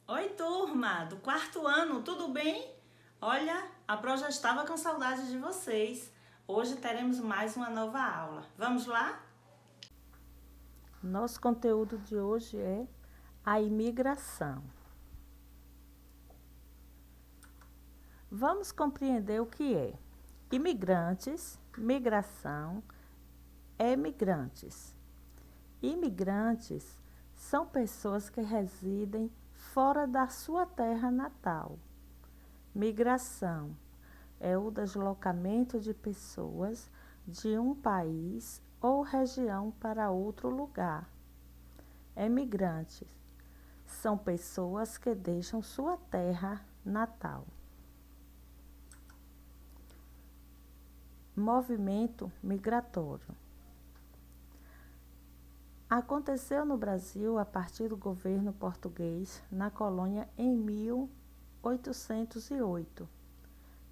Oi, turma do quarto ano, tudo bem? Olha, a Pro já estava com saudade de vocês. Hoje teremos mais uma nova aula. Vamos lá? Nosso conteúdo de hoje é a imigração. Vamos compreender o que é imigrantes, migração, emigrantes. Imigrantes são pessoas que residem fora da sua terra natal. Migração é o deslocamento de pessoas de um país ou região para outro lugar. Emigrantes são pessoas que deixam sua terra natal. Movimento migratório. Aconteceu no Brasil a partir do governo português na colônia em 1808.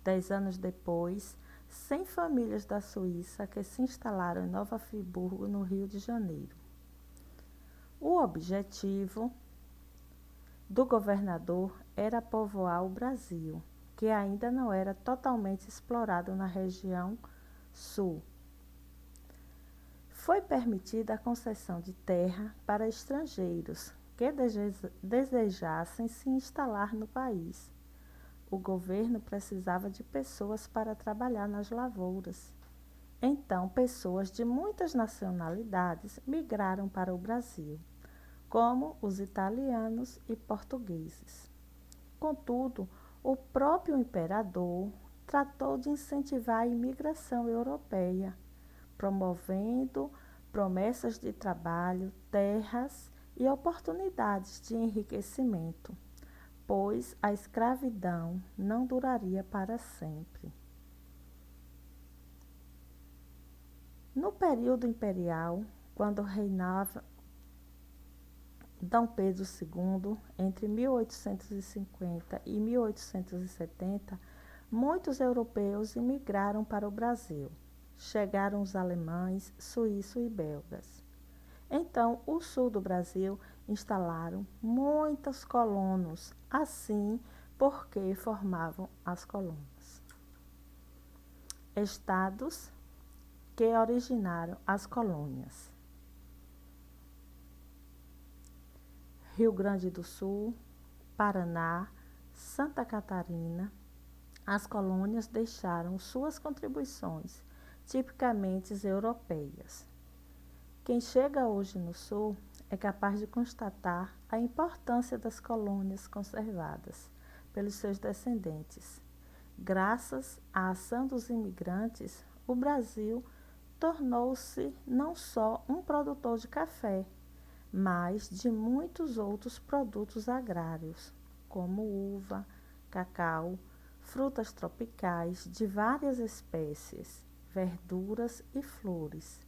10 anos depois, 100 famílias da Suíça que se instalaram em Nova Friburgo, no Rio de Janeiro. O objetivo do governador era povoar o Brasil, que ainda não era totalmente explorado na região sul. Foi permitida a concessão de terra para estrangeiros que desejassem se instalar no país. O governo precisava de pessoas para trabalhar nas lavouras. Então, pessoas de muitas nacionalidades migraram para o Brasil, como os italianos e portugueses. Contudo, o próprio imperador tratou de incentivar a imigração europeia, promovendo promessas de trabalho, terras e oportunidades de enriquecimento, pois a escravidão não duraria para sempre. No período imperial, quando reinava Dom Pedro II, entre 1850 e 1870, muitos europeus imigraram para o Brasil. Chegaram os alemães, suíços e belgas. Então, o sul do Brasil instalaram muitos colonos, assim porque formavam as colônias. Estados que originaram as colônias: Rio Grande do Sul, Paraná, Santa Catarina. As colônias deixaram suas contribuições, tipicamente europeias. Quem chega hoje no Sul é capaz de constatar a importância das colônias conservadas pelos seus descendentes. Graças à ação dos imigrantes, o Brasil tornou-se não só um produtor de café, mas de muitos outros produtos agrários, como uva, cacau, frutas tropicais de várias espécies, verduras e flores.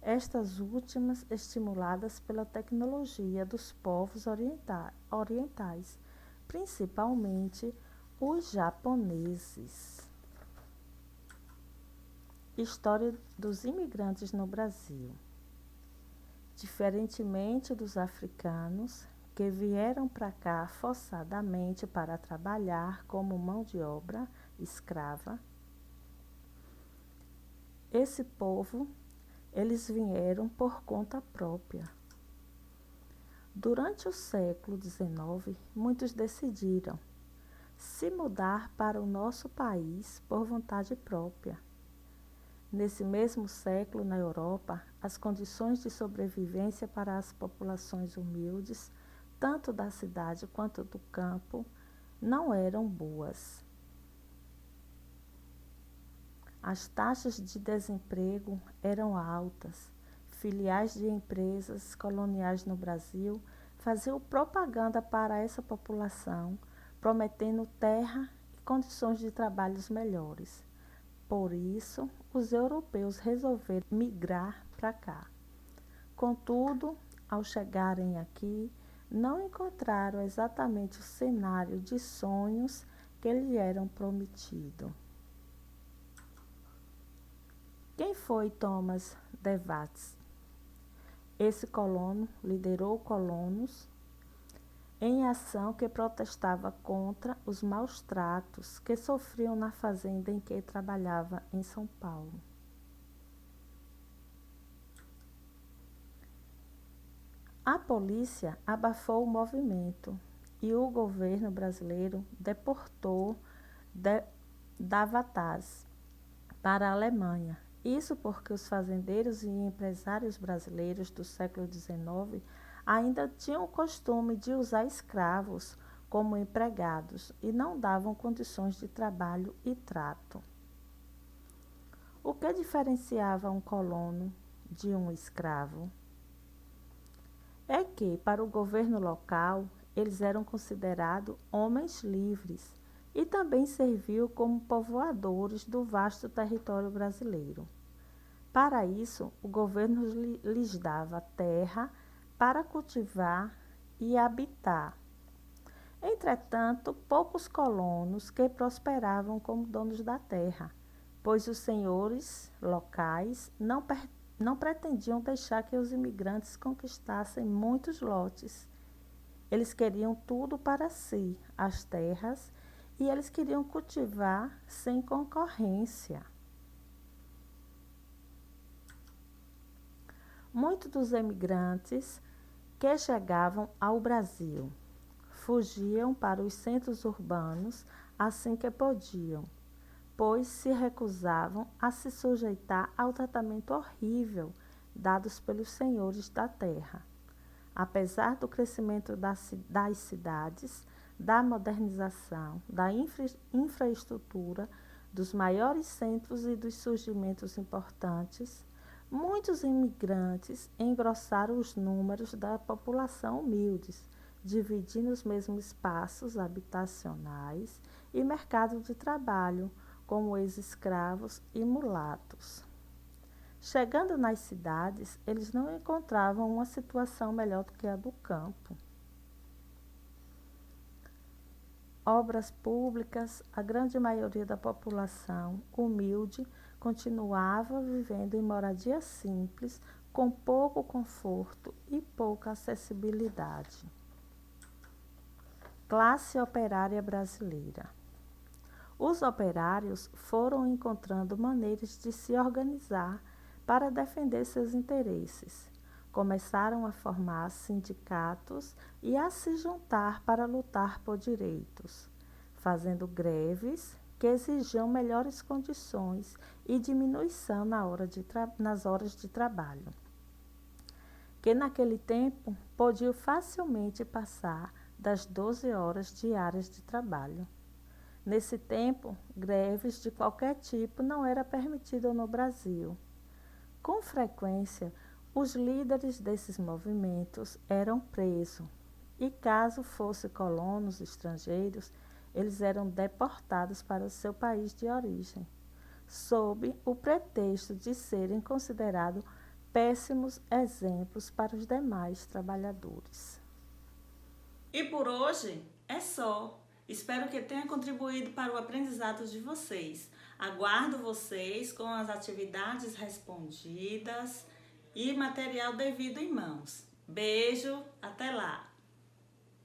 Estas últimas estimuladas pela tecnologia dos povos orientais, principalmente os japoneses. História dos imigrantes no Brasil. Diferentemente dos africanos, que vieram para cá forçadamente para trabalhar como mão de obra escrava, esse povo, eles vieram por conta própria. Durante o século XIX, muitos decidiram se mudar para o nosso país por vontade própria. Nesse mesmo século, na Europa, as condições de sobrevivência para as populações humildes, tanto da cidade quanto do campo, não eram boas. As taxas de desemprego eram altas. Filiais de empresas coloniais no Brasil faziam propaganda para essa população, prometendo terra e condições de trabalhos melhores. Por isso, os europeus resolveram migrar para cá. Contudo, ao chegarem aqui, não encontraram exatamente o cenário de sonhos que lhes eram prometido. Quem foi Thomas DeWatt? Esse colono liderou colonos em ação que protestava contra os maus tratos que sofriam na fazenda em que trabalhava em São Paulo. A polícia abafou o movimento e o governo brasileiro deportou Davutaz para a Alemanha. Isso porque os fazendeiros e empresários brasileiros do século XIX ainda tinham o costume de usar escravos como empregados e não davam condições de trabalho e trato. O que diferenciava um colono de um escravo é que, para o governo local, eles eram considerados homens livres e também serviu como povoadores do vasto território brasileiro. Para isso, o governo lhes dava terra para cultivar e habitar. Entretanto, poucos colonos que prosperavam como donos da terra, pois os senhores locais não pretendiam deixar que os imigrantes conquistassem muitos lotes. Eles queriam tudo para si, as terras, e eles queriam cultivar sem concorrência. Muitos dos imigrantes que chegavam ao Brasil fugiam para os centros urbanos assim que podiam, pois se recusavam a se sujeitar ao tratamento horrível dados pelos senhores da terra. Apesar do crescimento das cidades, da modernização, da infraestrutura, dos maiores centros e dos surgimentos importantes, muitos imigrantes engrossaram os números da população humildes, dividindo os mesmos espaços habitacionais e mercado de trabalho, como ex-escravos e mulatos. Chegando nas cidades, eles não encontravam uma situação melhor do que a do campo. Obras públicas, a grande maioria da população humilde continuava vivendo em moradia simples, com pouco conforto e pouca acessibilidade. Classe operária brasileira. Os operários foram encontrando maneiras de se organizar para defender seus interesses. Começaram a formar sindicatos e a se juntar para lutar por direitos, fazendo greves que exigiam melhores condições e diminuição nas horas de trabalho, que naquele tempo podiam facilmente passar das 12 horas diárias de trabalho. Nesse tempo, greves de qualquer tipo não era permitido no Brasil. Com frequência, os líderes desses movimentos eram presos e, caso fossem colonos estrangeiros, eles eram deportados para o seu país de origem, sob o pretexto de serem considerados péssimos exemplos para os demais trabalhadores. E por hoje é só. Espero que tenha contribuído para o aprendizado de vocês. Aguardo vocês com as atividades respondidas e material devido em mãos. Beijo, até lá!